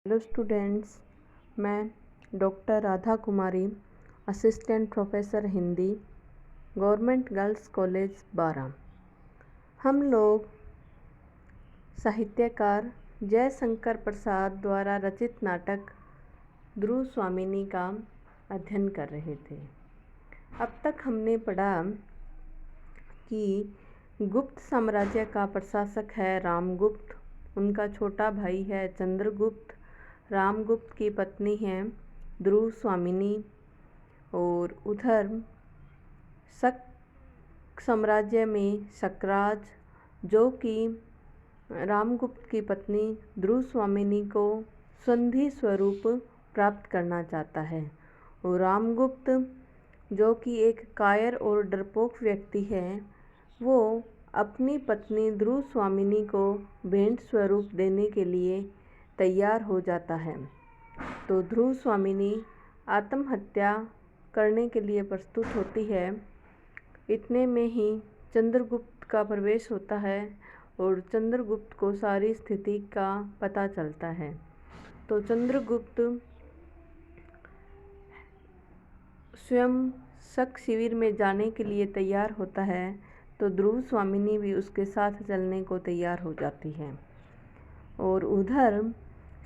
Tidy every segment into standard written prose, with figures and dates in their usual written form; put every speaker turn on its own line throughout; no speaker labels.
Hello students, मैं doctor Radha Kumari, assistant professor Hindi, government girls college Bara. हम लोग साहित्यकार जयशंकर प्रसाद द्वारा रचित नाटक ध्रुव स्वामिनी का अध्ययन कर रहे थे। अब तक हमने पढ़ा कि गुप्त साम्राज्य का प्रशासक है रामगुप्त, उनका छोटा भाई है चंद्रगुप्त, रामगुप्त की पत्नी हैं ध्रुव स्वामिनी, और उधर शक साम्राज्य में शकराज, जो कि रामगुप्त की पत्नी ध्रुव स्वामिनी को संधि स्वरूप प्राप्त करना चाहता है। और रामगुप्त, जो कि एक कायर और डरपोक व्यक्ति है, वो अपनी पत्नी ध्रुव स्वामिनी को भेंट स्वरूप देने के लिए तैयार हो जाता है। तो ध्रुव स्वामिनी आत्महत्या करने के लिए प्रस्तुत होती है। इतने में ही चंद्रगुप्त का प्रवेश होता है और चंद्रगुप्त को सारी स्थिति का पता चलता है। तो चंद्रगुप्त स्वयं शक शिविर में जाने के लिए तैयार होता है, तो ध्रुव स्वामिनी भी उसके साथ चलने को तैयार हो जाती है। और उधर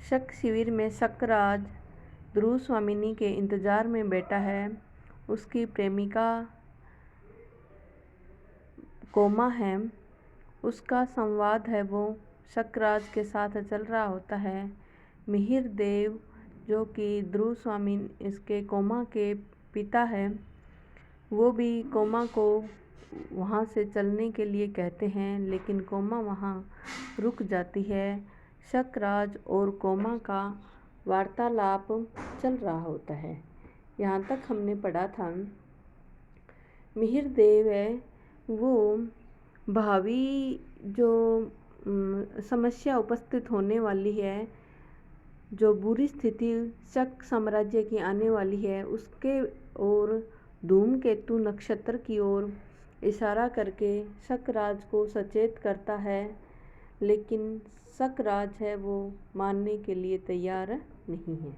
शक शिविर में शकराज ध्रुव स्वामिनी के इंतज़ार में बैठा है। उसकी प्रेमिका कोमा है, उसका संवाद है वो शकराज के साथ चल रहा होता है। मिहिर देव, जो कि ध्रुव स्वामिनी इसके कोमा के पिता है, वो भी कोमा को वहाँ से चलने के लिए कहते हैं, लेकिन कोमा वहाँ रुक जाती है। शकराज और कोमा का वार्तालाप चल रहा होता है। यहाँ तक हमने पढ़ा था। मिहिर देव है, वो भावी जो समस्या उपस्थित होने वाली है, जो बुरी स्थिति शक साम्राज्य की आने वाली है, उसके और धूमकेतु नक्षत्र की ओर इशारा करके शकराज को सचेत करता है, लेकिन शकराज है वो मानने के लिए तैयार नहीं है।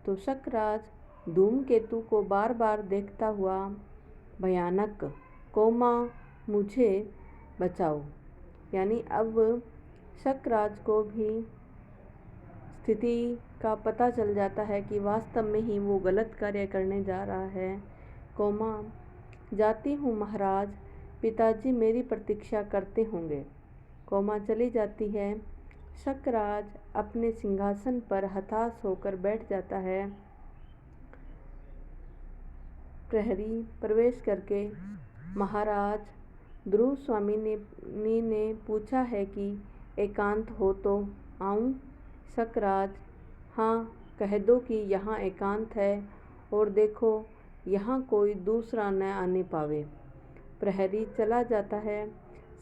तो शकराज धूमकेतु को बार बार देखता हुआ भयानक, कोमा मुझे बचाओ, यानी अब शकराज को भी स्थिति का पता चल जाता है कि वास्तव में ही वो गलत कार्य करने जा रहा है। कोमा, जाती हूँ महाराज, पिताजी मेरी प्रतीक्षा करते होंगे। कोमा चली जाती है। शकराज अपने सिंहासन पर हताश होकर बैठ जाता है। प्रहरी प्रवेश करके, महाराज, ध्रुव स्वामिनी ने पूछा है कि एकांत हो तो आऊं? शकराज, हाँ, कह दो कि यहाँ एकांत है, और देखो यहाँ कोई दूसरा न आने पावे। प्रहरी चला जाता है।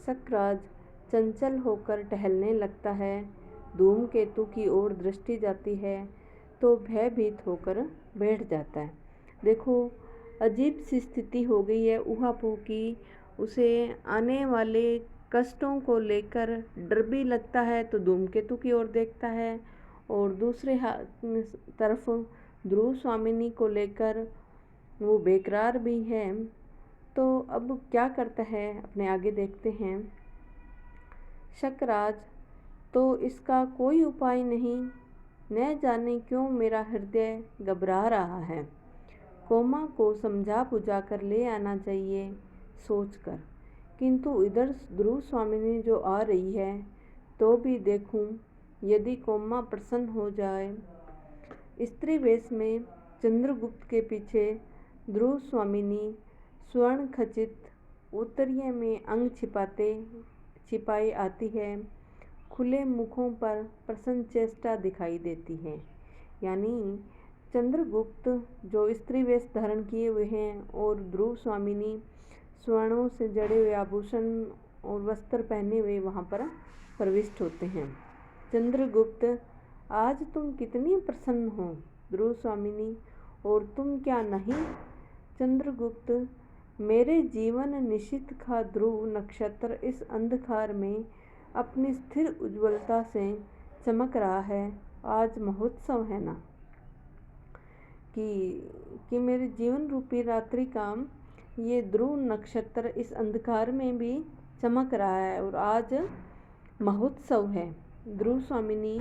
शकराज चंचल होकर टहलने लगता है। धूमकेतु की ओर दृष्टि जाती है तो भयभीत होकर बैठ जाता है। देखो, अजीब सी स्थिति हो गई है ऊहापोह की। उसे आने वाले कष्टों को लेकर डर भी लगता है, तो धूमकेतु की ओर देखता है, और दूसरे तरफ ध्रुव स्वामिनी को लेकर वो बेकरार भी है। तो अब क्या करता है, अपने आगे देखते हैं। शकराज, तो इसका कोई उपाय नहीं, न जाने क्यों मेरा हृदय घबरा रहा है। कोमा को समझा बुझा कर ले आना चाहिए सोचकर, किंतु इधर ध्रुव स्वामिनी जो आ रही है, तो भी देखूं यदि कोमा प्रसन्न हो जाए। स्त्री वेश में चंद्रगुप्त के पीछे ध्रुव स्वामिनी स्वर्ण खचित उत्तरीय में अंग छिपाई आती है। खुले मुखों पर प्रसन्न चेष्टा दिखाई देती है। यानी चंद्रगुप्त जो स्त्री वेश धारण किए हुए हैं, और ध्रुव स्वामिनी स्वर्णों से जड़े हुए आभूषण और वस्त्र पहने हुए वहाँ पर प्रविष्ट होते हैं। चंद्रगुप्त, आज तुम कितनी प्रसन्न हो। ध्रुव स्वामिनी, और तुम क्या नहीं। चंद्रगुप्त, मेरे जीवन निशित का ध्रुव नक्षत्र इस अंधकार में अपनी स्थिर उज्ज्वलता से चमक रहा है। आज महोत्सव है ना, कि मेरे जीवन रूपी रात्रि का ये ध्रुव नक्षत्र इस अंधकार में भी चमक रहा है और आज महोत्सव है। ध्रुव स्वामिनी,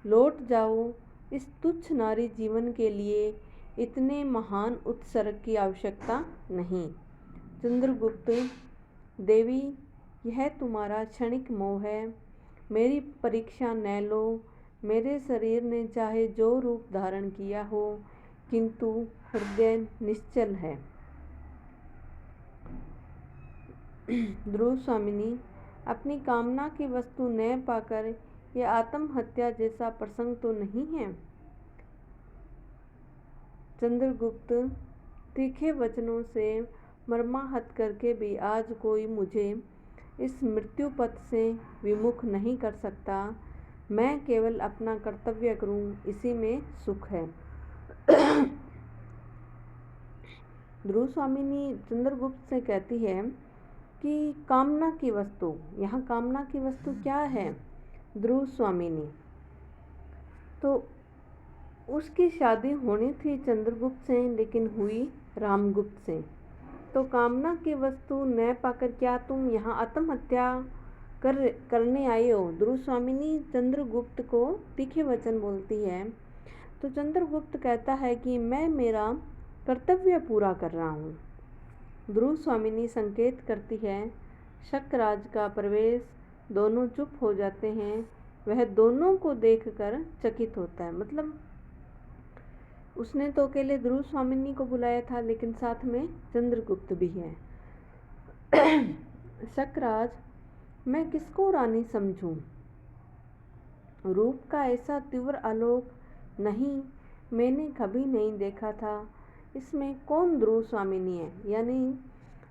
लौट जाओ, इस तुच्छ नारी जीवन के लिए इतने महान उत्सर्ग की आवश्यकता नहीं। चंद्रगुप्त, देवी, यह तुम्हारा क्षणिक मोह है, मेरी परीक्षा न लो। मेरे शरीर ने चाहे जो रूप धारण किया हो, किंतु हृदय निश्चल है। ध्रुव स्वामिनी, अपनी कामना की वस्तु न पाकर यह आत्महत्या जैसा प्रसंग तो नहीं है। चंद्रगुप्त, तीखे वचनों से मर्माहत करके भी आज कोई मुझे इस मृत्यु पथ से विमुख नहीं कर सकता। मैं केवल अपना कर्तव्य करूं, इसी में सुख है। ध्रुव स्वामिनी चंद्रगुप्त से कहती है कि कामना की वस्तु, यहाँ कामना की वस्तु क्या है? ध्रुव स्वामिनी, तो उसकी शादी होनी थी चंद्रगुप्त से, लेकिन हुई रामगुप्त से। तो कामना की वस्तु न पाकर क्या तुम यहाँ आत्महत्या करने आए हो? ध्रुव स्वामिनी चंद्रगुप्त को तीखे वचन बोलती है। तो चंद्रगुप्त कहता है कि मैं मेरा कर्तव्य पूरा कर रहा हूँ। ध्रुव स्वामिनी संकेत करती है। शक्राज का प्रवेश, दोनों चुप हो जाते हैं। वह दोनों को देखकर चकित होता है। मतलब उसने तो अकेले ध्रुव स्वामिनी को बुलाया था, लेकिन साथ में चंद्रगुप्त भी है। शक्राज, मैं किसको रानी समझूं? रूप का ऐसा तीव्र आलोक नहीं, मैंने कभी नहीं देखा था। इसमें कौन ध्रुव स्वामिनी है? यानी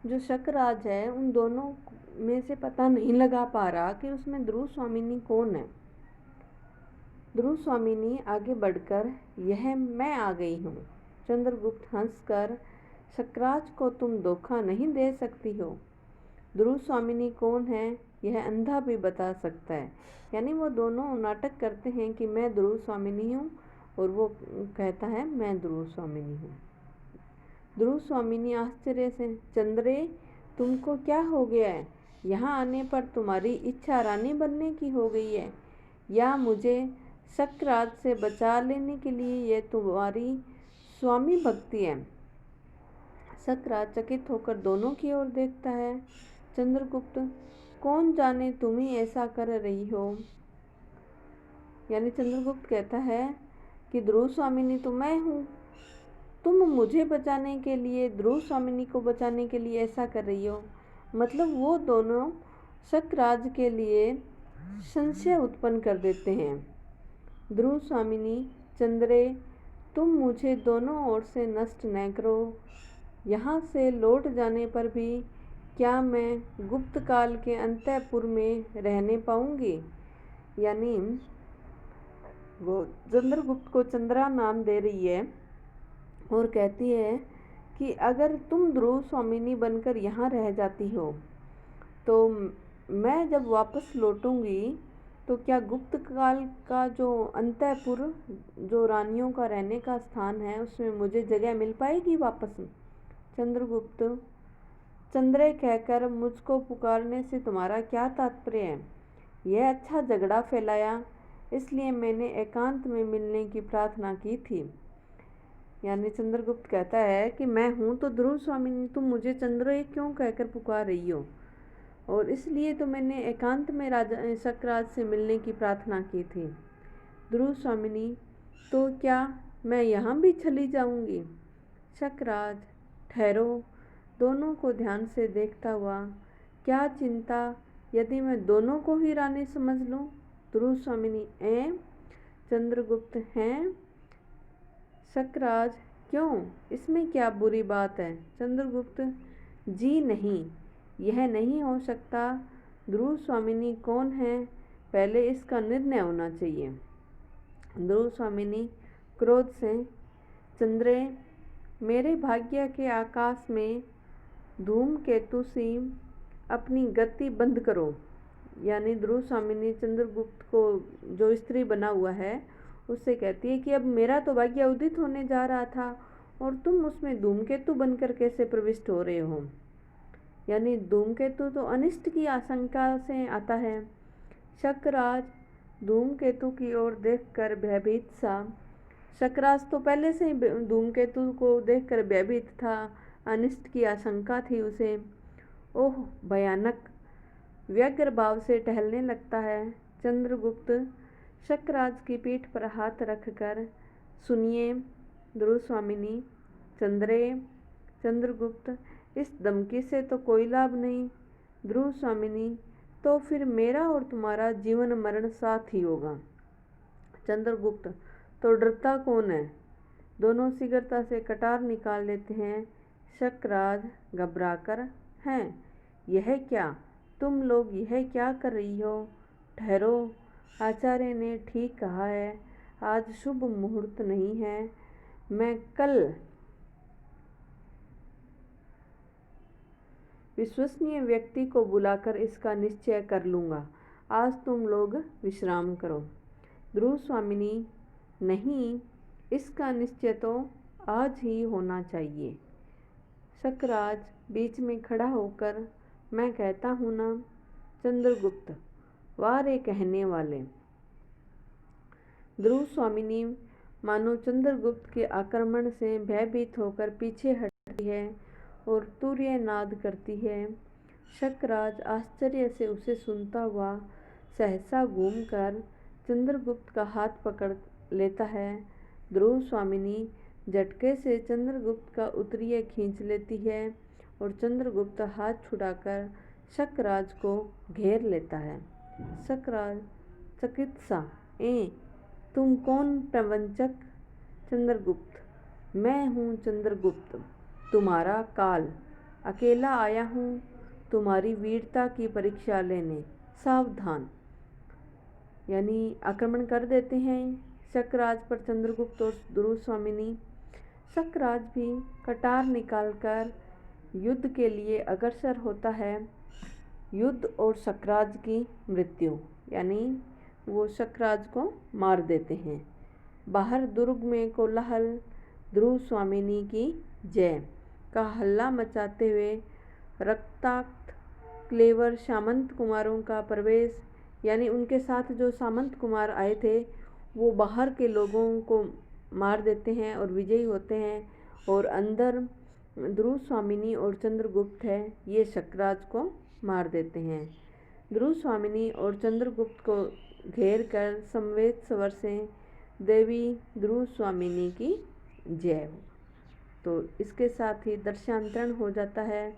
जो शक्राज है, उन दोनों में से पता नहीं लगा पा रहा कि उसमें ध्रुव स्वामिनी कौन है। ध्रुव स्वामिनी आगे बढ़कर, यह मैं आ गई हूँ। चंद्रगुप्त हंसकर, शक्राज को तुम धोखा नहीं दे सकती हो। ध्रुव स्वामिनी कौन है यह अंधा भी बता सकता है। यानी वो दोनों नाटक करते हैं कि मैं ध्रुव स्वामिनी हूँ, और वो कहता है मैं ध्रुव स्वामिनी हूँ। ध्रुव स्वामिनी आश्चर्य से, चंद्रे, तुमको क्या हो गया है? यहाँ आने पर तुम्हारी इच्छा रानी बनने की हो गई है, या मुझे शक्राज से बचा लेने के लिए यह तुम्हारी स्वामी भक्ति है? शक्राज चकित होकर दोनों की ओर देखता है। चंद्रगुप्त, कौन जाने तुम ही ऐसा कर रही हो। यानी चंद्रगुप्त कहता है कि ध्रुव स्वामिनी तो मैं हूँ, तुम मुझे बचाने के लिए, ध्रुव स्वामिनी को बचाने के लिए ऐसा कर रही हो। मतलब वो दोनों शक्राज के लिए संशय उत्पन्न कर देते हैं। ध्रुव स्वामिनी, चंद्रे, तुम मुझे दोनों ओर से नष्ट न करो। यहाँ से लौट जाने पर भी क्या मैं गुप्त काल के अंतःपुर में रहने पाऊंगी? यानी वो चंद्रगुप्त को चंद्रा नाम दे रही है और कहती है कि अगर तुम ध्रुव स्वामिनी बनकर यहाँ रह जाती हो, तो मैं जब वापस लौटूंगी तो क्या गुप्त काल का जो अंतःपुर, जो रानियों का रहने का स्थान है, उसमें मुझे जगह मिल पाएगी वापस? चंद्रगुप्त, चंद्रे कहकर मुझको पुकारने से तुम्हारा क्या तात्पर्य है? यह अच्छा झगड़ा फैलाया, इसलिए मैंने एकांत में मिलने की प्रार्थना की थी। यानी चंद्रगुप्त कहता है कि मैं हूँ तो ध्रुव स्वामिनी, तुम मुझे चंद्रे क्यों कहकर पुकार रही हो? और इसलिए तो मैंने एकांत में राजा शक्राज से मिलने की प्रार्थना की थी। ध्रुव स्वामिनी, तो क्या मैं यहाँ भी चली जाऊँगी? शक्राज, ठहरो। दोनों को ध्यान से देखता हुआ, क्या चिंता यदि मैं दोनों को ही रानी समझ लूँ? ध्रुव स्वामिनी, चंद्रगुप्त, हैं? शक्राज, क्यों, इसमें क्या बुरी बात है? चंद्रगुप्त, जी नहीं, यह नहीं हो सकता। ध्रुव स्वामिनी कौन है, पहले इसका निर्णय होना चाहिए। ध्रुव स्वामिनी क्रोध से, चंद्रे, मेरे भाग्य के आकाश में धूमकेतु सी अपनी गति बंद करो। यानी ध्रुव स्वामिनी चंद्रगुप्त को, जो स्त्री बना हुआ है, उससे कहती है कि अब मेरा तो भाग्य उदित होने जा रहा था और तुम उसमें धूमकेतु बनकर कैसे प्रविष्ट हो रहे हो। यानी धूमकेतु तो अनिष्ट की आशंका से आता है। शक्रराज धूमकेतु की ओर देखकर भयभीत सा, शक्रराज तो पहले से ही धूमकेतु को देखकर भयभीत था, अनिष्ट की आशंका थी उसे। ओह भयानक, व्यग्र भाव से टहलने लगता है। चंद्रगुप्त शक्रराज की पीठ पर हाथ रखकर, सुनिए ध्रुव स्वामिनी, चंद्रगुप्त, इस धमकी से तो कोई लाभ नहीं। ध्रुव स्वामिनी, तो फिर मेरा और तुम्हारा जीवन मरण साथ ही होगा। चंद्रगुप्त, तो डरता कौन है। दोनों शीघ्रता से कटार निकाल लेते हैं। शक्रराज घबराकर, हैं यह क्या, तुम लोग यह क्या कर रही हो। ठहरो, आचार्य ने ठीक कहा है, आज शुभ मुहूर्त नहीं है, मैं कल विश्वसनीय व्यक्ति को बुलाकर इसका निश्चय कर लूँगा। आज तुम लोग विश्राम करो। ध्रुव स्वामिनी, नहीं, इसका निश्चय तो आज ही होना चाहिए। शक्रराज बीच में खड़ा होकर, मैं कहता हूँ ना। चंद्रगुप्त, वारे कहने वाले। ध्रुव स्वामिनी मानो चंद्रगुप्त के आक्रमण से भयभीत होकर पीछे हटती है और तूर्य नाद करती है। शक्रराज आश्चर्य से उसे सुनता हुआ सहसा घूमकर चंद्रगुप्त का हाथ पकड़ लेता है। ध्रुव स्वामिनी झटके से चंद्रगुप्त का उत्तरीय खींच लेती है और चंद्रगुप्त हाथ छुड़ाकर शक्रराज को घेर लेता है। शक्रराज चकित सा, तुम कौन प्रवंचक। चंद्रगुप्त, मैं हूँ चंद्रगुप्त, तुम्हारा काल, अकेला आया हूँ तुम्हारी वीरता की परीक्षा लेने, सावधान। यानी आक्रमण कर देते हैं शक्रराज पर चंद्रगुप्त और ध्रुव स्वामिनी। शक्रराज भी कटार निकालकर युद्ध के लिए अग्रसर होता है। युद्ध और शक्रराज की मृत्यु, यानी वो शक्रराज को मार देते हैं। बाहर दुर्ग में कोलाहल, ध्रुव स्वामिनी की जय का हल्ला मचाते हुए रक्ताक्त क्लेवर सामंत कुमारों का प्रवेश, यानी उनके साथ जो सामंत कुमार आए थे वो बाहर के लोगों को मार देते हैं और विजयी होते हैं, और अंदर ध्रुव स्वामिनी और चंद्रगुप्त है, ये शक्रराज को मार देते हैं। ध्रुव स्वामिनी और चंद्रगुप्त को घेर कर समवेत स्वर से देवी ध्रुव स्वामिनी की जय हो। तो इसके साथ ही दृश्यांतरण हो जाता है,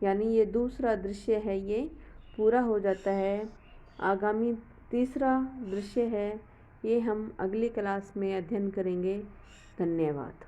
यानी ये दूसरा दृश्य है ये पूरा हो जाता है। आगामी तीसरा दृश्य है, ये हम अगली क्लास में अध्ययन करेंगे। धन्यवाद।